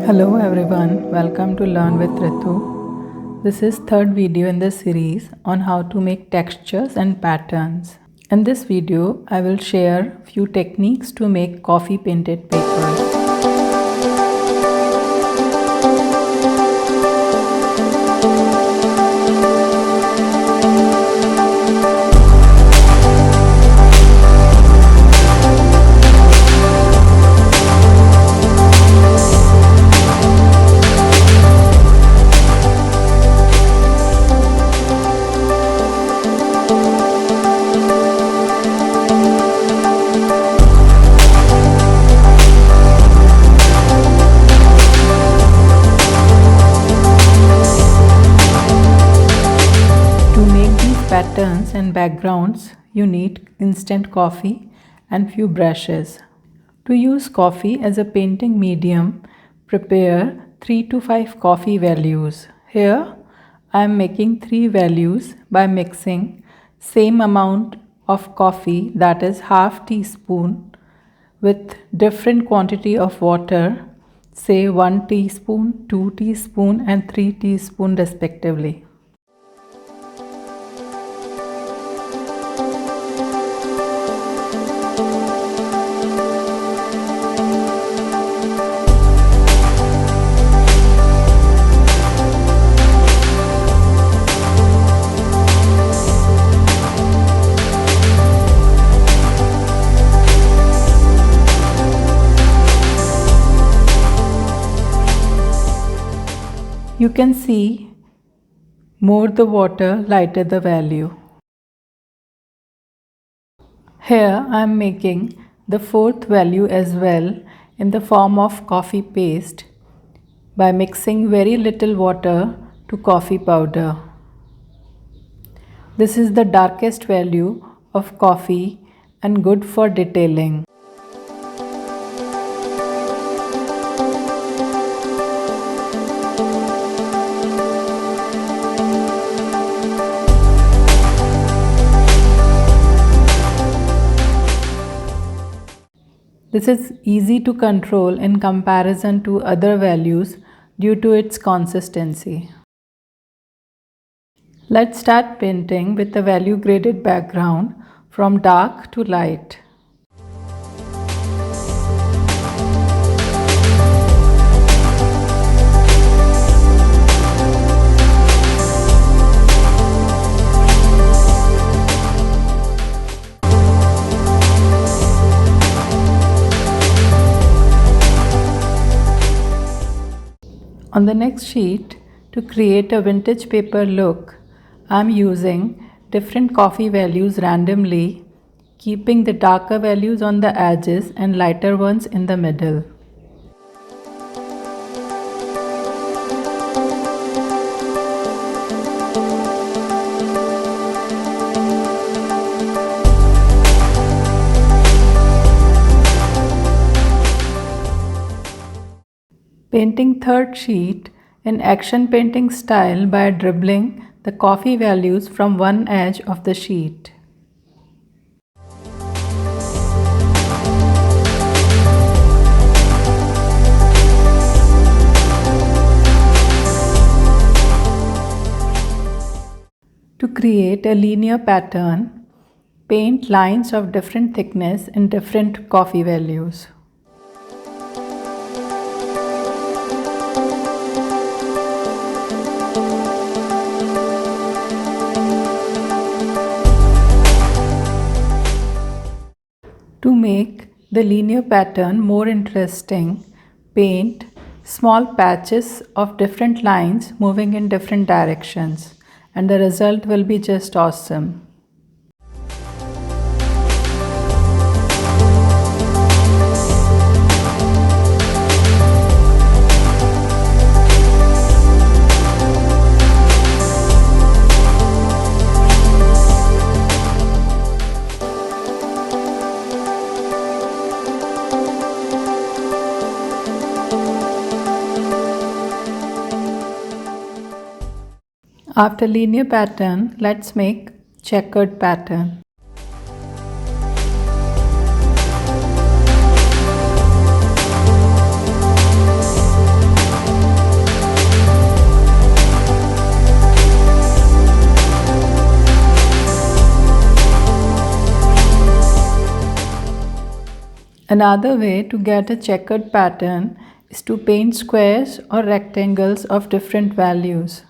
Hello everyone, welcome to Learn with Ritu. This is third video in the series on how to make textures and patterns. In this video, I will share few techniques to make coffee painted papers. Patterns and backgrounds, you need instant coffee and few brushes. To use coffee as a painting medium, prepare 3 to 5 coffee values. Here I am making 3 values by mixing same amount of coffee, that is half teaspoon, with different quantity of water, say 1 teaspoon, 2 teaspoon and 3 teaspoon respectively. You can see more the water, lighter the value. Here I am making the fourth value as well in the form of coffee paste by mixing very little water to coffee powder. This is the darkest value of coffee and good for detailing. This is easy to control in comparison to other values due to its consistency. Let's start painting with a value graded background from dark to light. On the next sheet, to create a vintage paper look, I am using different coffee values randomly, keeping the darker values on the edges and lighter ones in the middle. Painting third sheet in action painting style by dribbling the coffee values from one edge of the sheet. To create a linear pattern, paint lines of different thickness in different coffee values. To make the linear pattern more interesting, paint small patches of different lines moving in different directions, and the result will be just awesome. After linear pattern, let's make checkered pattern. Another way to get a checkered pattern is to paint squares or rectangles of different values.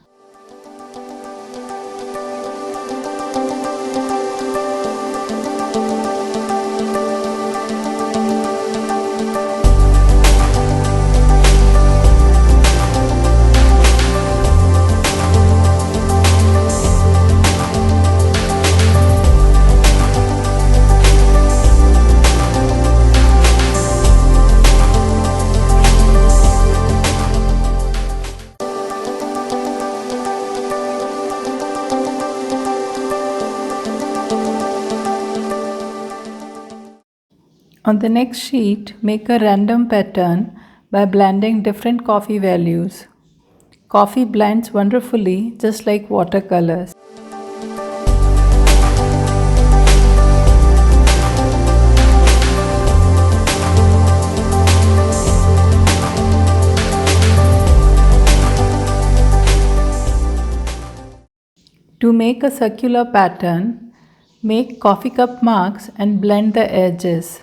On the next sheet, make a random pattern by blending different coffee values. Coffee blends wonderfully just like watercolors. To make a circular pattern, make coffee cup marks and blend the edges.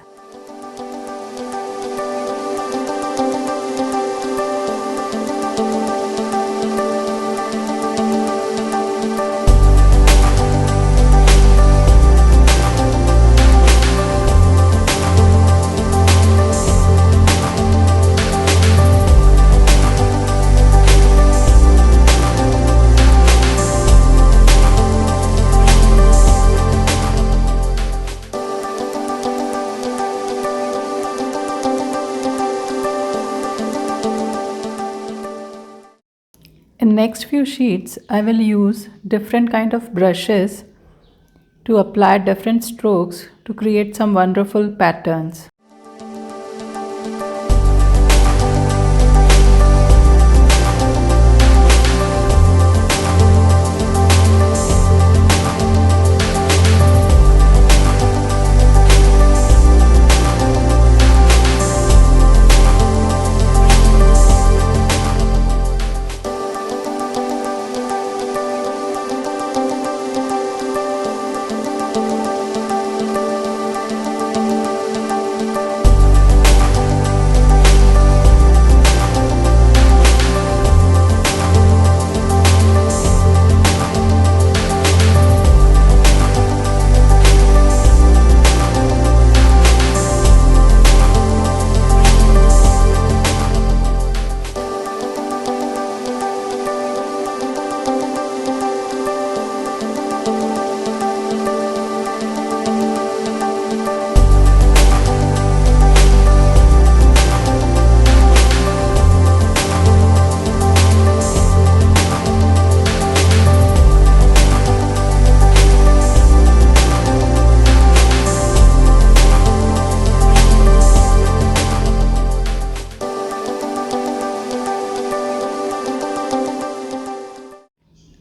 In next few sheets, I will use different kind of brushes to apply different strokes to create some wonderful patterns.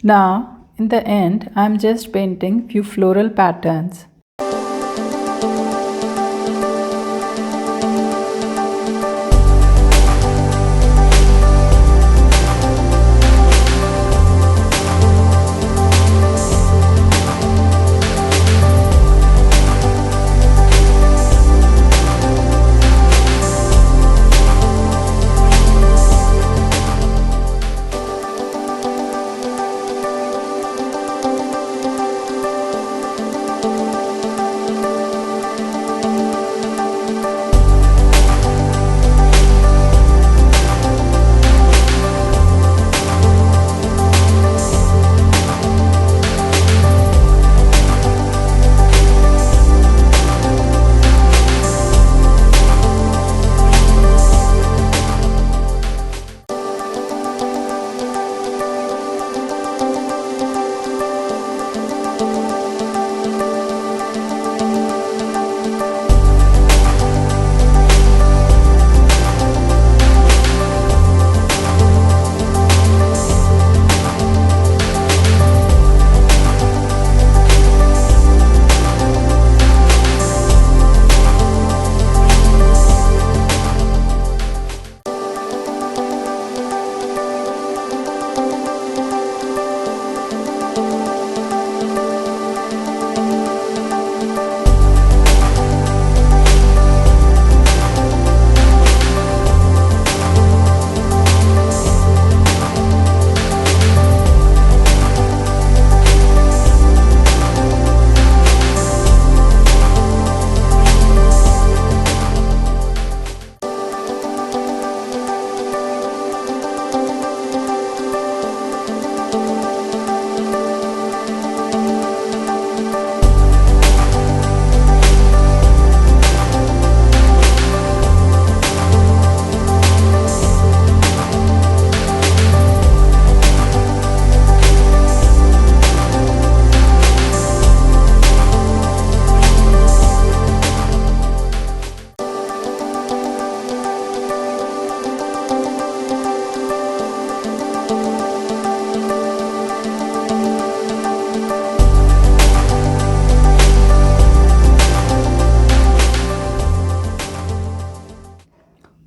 Now, in the end, I am just painting few floral patterns.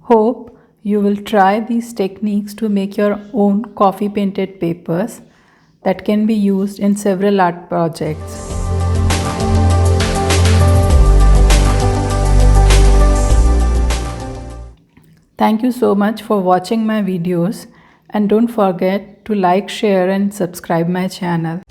Hope you will try these techniques to make your own coffee painted papers that can be used in several art projects. Thank you so much for watching my videos, and don't forget to like, share and subscribe my channel.